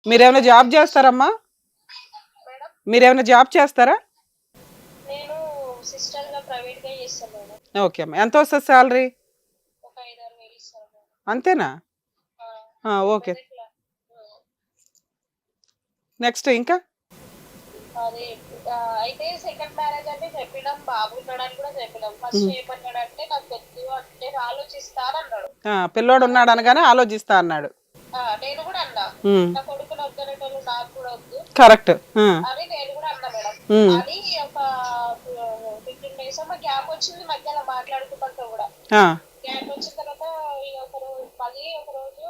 మీరేమైనా జాబ్ చేస్తారమ్మా? మేడం మీరేమైనా జాబ్ చేస్తారా? నేను సిస్టర్ గా ప్రైవేట్ గా చేస్తాను మేడం. ఓకే అమ్మా. ఎంత వస్తుంది శాలరీ? ఒక 5-6 వేలు ఇస్తారు మేడం. అంతేనా? ఓకే. పెద్ద క్లా- నెక్స్ట్ ఇంకా అది అయితే సెకండ్ మ్యారేజ్ అంటే చెప్పినాం, బాబు ఉన్నాడని కూడా చెప్పినాం. ఫస్ట్ ఏమన్నాడంటే నాకు వద్దు అంటే ఆలోచిస్తానన్నాడు. పిల్లోడు ఉన్నాడు అనగానే ఆలోచిస్తా అన్నాడు. నేను కూడా అన్నా నా కొడుకుని వద్దనేటోళ్ళు నాకు కూడా వద్దు కరెక్ట్. అని నేను కూడా అన్నా మేడం. అని ఒక 15 days గ్యాప్ వచ్చింది మధ్యలో మాట్లాడుకున్నాక కూడా. గ్యాప్ వచ్చిన తర్వాత మళ్ళీ ఒక రోజు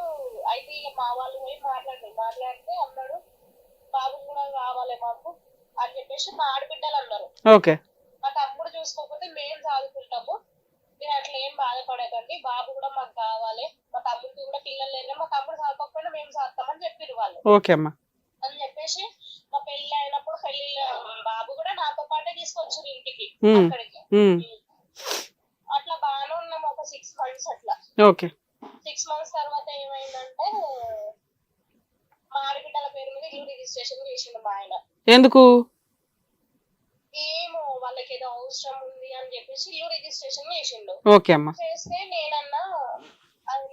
అయితే ఇక మా వాళ్ళు పోయి మాట్లాడితే అన్నాడు బాబు కూడా కావాలి మాకు అని చెప్పేసి మా ఆడబిడ్డలు అన్నారు. ఓకే. మా తమ్ముడు చూసుకోకపోతే మేము చదువుకుంటాము, మీరు అట్లా ఏం బాధపడకండి, బాబు కూడా మాకు కావాలి, మా తమ్ముడికి కూడా పిల్లలు లేరు, మా తమ్ముడు చదువుకోకపోయినా మేము చదువుతామని చెప్పారు వాళ్ళు. ఓకే అమ్మా. అని చెప్పేసి మా పెళ్లి అయినప్పుడు బాబు కూడా నాతో పాటే తీసుకొచ్చారు ఇంటికి అక్కడికి. అట్లా బాగానే ఉన్నాం ఒక 6 months అట్లా. ఓకే. 6 months తర్వాత ఏమైందంటే మా ఆడబిడ్డల పేరు మీద ఇల్లు రిజిస్ట్రేషన్ చేసిండు మా ఆయన. ఎందుకు? ఏమో వాళ్ళకి ఏదో అవసరం ఉంది అని చెప్పేసి ఇల్లు రిజిస్ట్రేషన్ చేసిండు. ఓకే అమ్మా. చేస్తే నేనన్నా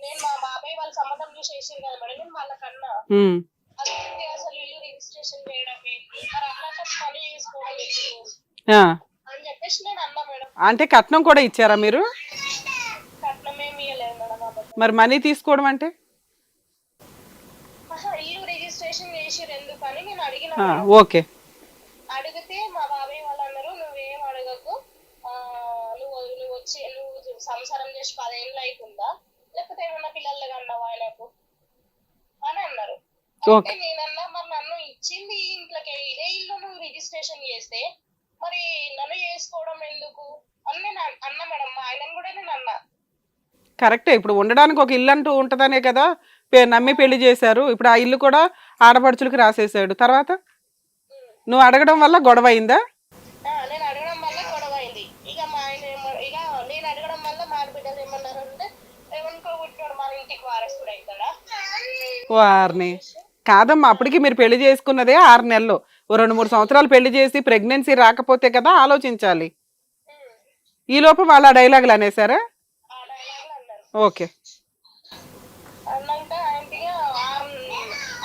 నేను మా బాబాయ్ వాళ్ళ సంబంధం చూసి చేసిండు కదా మేడం, నేను వాళ్ళకన్నా అది అసలు ఇల్లు రిజిస్ట్రేషన్ చేయడం ఏంటి, మరి అన్నాక పని చేసుకోవడం అని చెప్పేసి నేను అన్నా మేడం. అంటే కట్నం కూడా ఇచ్చారా మీరు? కట్నం ఏమి ఇవ్వలేదు మేడం. మరి మనీ తీసుకోవడం అంటే? ఇల్లు రిజిస్ట్రేషన్ చేసిరు ఎందుకని నేను అడిగిన. ఓకే. అడిగితే మా బాబాయ్ వాళ్ళు అన్నారు నువ్వేం అడగకు, నువ్వు వచ్చి నువ్వు సంసారం చేసి 10 ఏళ్ళు అవుతుందా లేకపోతే ఏమన్నా పిల్లలు అన్నావు ఆయనకు అని అన్నారు. అంటే నేనన్నా మరి నన్ను ఇచ్చింది ఇంట్లోకి ఇదే ఇల్లు నువ్వు రిజిస్ట్రేషన్ చేస్తే మరి నన్ను చేసుకోవడం ఎందుకు అని నేను అన్నా మేడం. మా ఆయన కూడా నేను అన్నా. కరెక్టే. ఇప్పుడు ఉండడానికి ఒక ఇల్లు అంటూ ఉంటదనే కదా నమ్మి పెళ్లి చేశారు. ఇప్పుడు ఆ ఇల్లు కూడా ఆడపడుచులకి రాసేసాడు. తర్వాత నువ్వు అడగడం వల్ల గొడవ అయిందా? నేను అడగడం వల్ల గొడవ అయింది. ఇక మా ఆయన ఇక నేను అడగడం వల్ల మా బిడ్డలు ఏమన్నారు అంటే ఏమనుకోబుట్టాడు మన ఇంటికి వారసుడు అవుతాడా. వారిని కాదమ్మా, అప్పటికి మీరు పెళ్లి చేసుకున్నదే 6 నెలలు. 2-3 సంవత్సరాలు పెళ్లి చేసి ప్రెగ్నెన్సీ రాకపోతే కదా ఆలోచించాలి. ఈ లోపు వాళ్ళ డైలాగులు అనేసారా? ఓకే. అన్నాక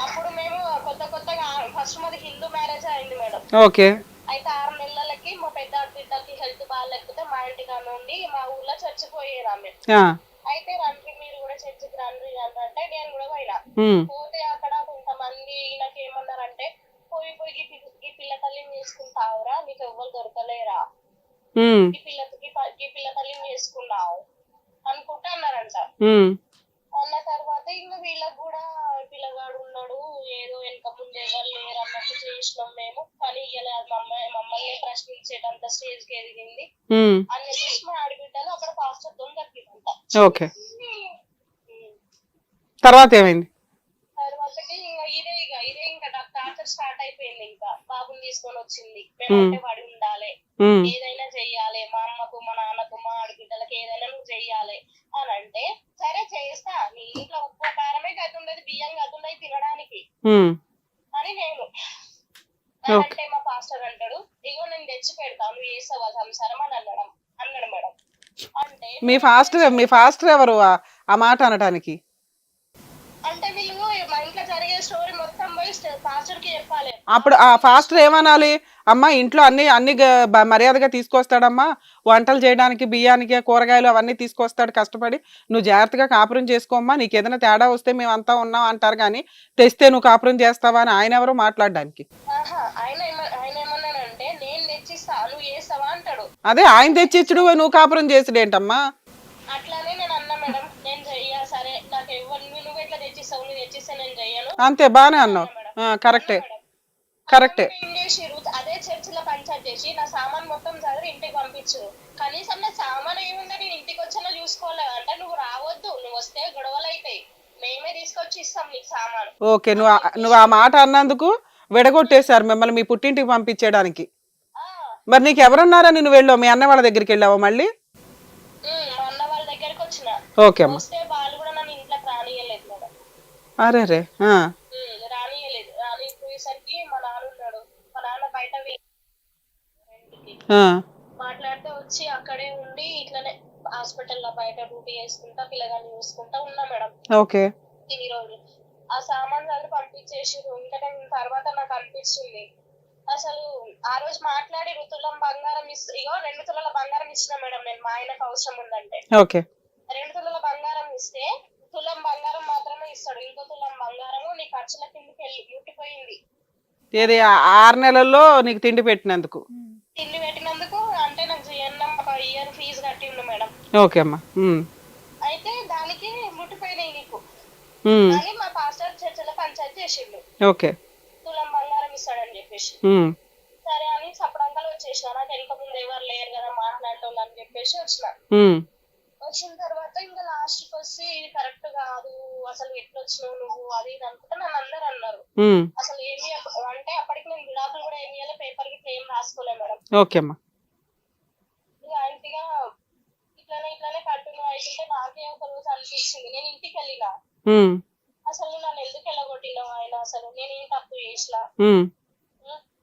అప్పుడు మేము కొత్తగా ఫస్ట్ మాది హిందూ మ్యారేజ్ అయింది మేడం. ఓకే. అయితే 6 నెలలకి మా పెద్ద బిడ్డకి హెల్త్ బాగాలేకపోతే మా ఇంటికి నుండి మా ఊర్లో చర్చికి పోయేది ఆమె. అయితే రండి మీరు కూడా చర్చికి రండి అంటే నేను కూడా పోయినా. పోతే అక్కడ కొంతమంది నాకు ఏమన్నారంటే పోయి ఈ పిల్ల తల్లిని చేసుకుంటావురా, నీకు ఎవ్వరు దొరకలేరా, ఈ పిల్ల తల్లిని చేసుకున్నావు అనుకుంటా అన్నారంట. అన్న తర్వాత ఇంకా వీళ్ళకి కూడా పిల్లగాడు ఉన్నాడు ఏదో వెనక ముందు ఎవరు లేరు అన్నట్టు చేసినాం మేము, కానీ ఇయ్యలేదు మమ్మల్ని ప్రశ్నించేటంత స్టేజ్ కి ఎదిగింది అని చెప్పేసి మా ఆడబిడ్డలు అక్కడ పాస్టర్ తో దక్కిందంట. ఓకే. తర్వాత ఏమైంది? తర్వాతకి ఇదే ఇంకా టార్చర్ స్టార్ట్ అయిపోయింది. ఇంకా బాబుని తీసుకొని వచ్చింది, మేమంటే పడి ఉండాలి, ఏదైనా చెయ్యాలి, మా అమ్మకు మా నాన్నకు మా ఆడబిడ్డలకి ఏదైనా నువ్వు చెయ్యాలి అని అంటే సరే చేస్తా, నీ ఇంట్లో ఉప్పు కారమే గతుండదు, బియ్యం గతుండదు తినడానికి అని నేను అంటే మా పాస్టర్ అంటాడు ఇగో నేను తెచ్చి పెడతా నువ్వు చేస్తావా సంసారం అని అన్నాడు మేడం. అంటే మీ ఫాస్టర్ ఎవరు ఆ మాట అనడానికి? అంటే వీళ్ళు మా ఇంట్లో జరిగే స్టోరీ మొత్తం పోయి పాస్టర్ కి చెప్పాలి. అప్పుడు ఆ ఫాస్టర్ ఏమనాలి? అమ్మా ఇంట్లో అన్ని మర్యాదగా తీసుకొస్తాడమ్మా, వంటలు చేయడానికి బియ్యానికి కూరగాయలు అవన్నీ తీసుకొస్తాడు కష్టపడి, నువ్వు జాగ్రత్తగా కాపురం చేసుకోమ్మా, నీకు ఏదైనా తేడా వస్తే మేమంతా ఉన్నాం అంటారు, కానీ తెస్తే నువ్వు కాపురం చేస్తావా అని ఆయన ఎవరు మాట్లాడడానికి? ఆయన ఏమన్నానంటే నేను తెచ్చిస్తా నువ్వు చేస్తావా అంటాడు. అదే ఆయన తెచ్చిచ్చుడు నువ్వు కాపురం చేసుడు ఏంటమ్మా? అట్లానే నేను అన్నా మేడం, నేను చెయ్యా సరే నాకు నువ్వు ఎట్లా తెచ్చిస్తావు, నువ్వు తెచ్చిస్తే నేను చెయ్యను అంతే. బానే అన్నావు. కరెక్టే. అదే చర్చిలో పంచాయత్ చేసి నా సామాన్ మొత్తం చదివి ఇంటికి పంపించు, కనీసం నా సామాన్ ఏముందో నేను ఇంటికి వచ్చేలా చూసుకోలేదు అంటే నువ్వు రావద్దు, నువ్వు వస్తే గొడవలు అవుతాయి, మేమే తీసుకొచ్చి ఇస్తాం నీకు సామాన్. ఓకే. నువ్వు ఆ మాట అన్నందుకు విడగొట్టేశారు మిమ్మల్ని మీ పుట్టింటికి పంపించడానికి. మరి నీకు ఎవరున్నారని నువ్వు వెళ్ళావు? మీ అన్న వాళ్ళ దగ్గరికి వెళ్ళావా మళ్ళీ? మా అన్న వాళ్ళ దగ్గరికి వచ్చిన. ఓకే అమ్మా. వస్తే వాళ్ళు కూడా నన్ను ఇంట్లోకి రానియలేదు మేడం. అరే రానియలేదు. ఆ, మాట్లాడితే వచ్చి అక్కడే ఉండి ఇట్లనే హాస్పిటల్లో బయట డ్యూటీ చేసుకుంటా పిల్లగాన్ని చూసుకుంటా ఉన్నా మేడం ఓకే. ఇన్ని రోజులు. ఆ సామాన్లు అన్ని పంపించేసిర్రు. ఇంకా నేను తర్వాత నాకు అనిపించింది అసలు ఆ రోజు మాట్లాడి తులం బంగారం ఇగో 2 తులాల బంగారం ఇచ్చిన మేడం నేను మా ఆయనకు అవసరం ఉందంటే. ఓకే. 2 తులాల బంగారం ఇస్తే తులం బంగారం మాత్రమే ఇస్తాడు. ఇంకో తులం బంగారము నీ ఖర్చుల కిందకి వెళ్ళి ముట్టిపోయింది. ఏది 6 నెలల్లో నీకు తిండి పెట్టినందుకు? తిండి పెట్టినందుకు అంటే నాకు జిఎన్ఎం ఒక ఇయర్ ఫీజు కట్టిండు మేడం. ఓకే అమ్మా. అయితే దానికి ముట్టిపోయినాయి నీకు ఉమ్, అని మా పాస్టర్ చర్చలో పంచాయతీ చేసిండు. ఓకే. తులం బంగారం ఇస్తాడని చెప్పేసి ఉమ్, సరే అని సపడంకలు వచ్చేసిన. నాకు వెనక ముందు ఎవరు లేరు కదా మాట్లాడటం అని చెప్పేసి వచ్చిన. ఉమ్, వచ్చిన తర్వాత ఇంకా లాస్ట్ కి వచ్చి ఇది కరెక్ట్ కాదు అసలు ఎట్లా వచ్చినావు నువ్వు అది ఇది అనుకుంటే నన్ను అందరు అన్నారు. ఉమ్, అసలు ఏమి అంటే అప్పటికి నేను విడాకులు కూడా ఏమి ఇవ్వాలి పేపర్ కి ఏం రాసుకోలే మేడం. ఓకే అమ్మా. ఇక ఆయనగా ఇట్లానే కంటిన్యూ అవుతుంటే నాకే ఒక రోజు అనిపించింది. నేను ఇంటికి వెళ్ళిన ఉమ్, అసలు నన్ను ఎందుకు వెళ్ళగొట్టినావు ఆయన అసలు నేను ఏం తప్పు చేసిన ఉమ్,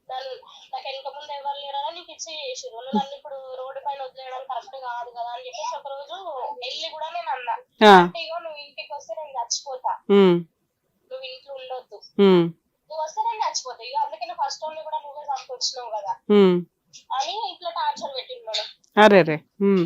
నన్ను నాకు వెనక ముందు ఎవరు లేరని నీకు ఇచ్చి చేసిరు. నన్ను ఇప్పుడు రోడ్డు పైన వదిలేయడం కరెక్ట్ కాదు కదా అని చెప్పేసి ఒక రోజు వెళ్ళి కూడా నేను అన్నా ఆ, అంటే ఇగో నువ్వు ఇంటికి వస్తే నేను చచ్చిపోతా, ఉమ్, నువ్వు ఇంట్లో ఉండొద్దు, ఉమ్, నువ్వు వస్తే నేను చచ్చిపోతా ఇక అందుకే నువ్వు ఫస్ట్ ఓన్లీ కూడా నువ్వే చంపొచ్చినావు కదా ఉమ్. అని ఇట్లా టార్చర్ పెట్టింది మేడం. అరే రే. ఉమ్,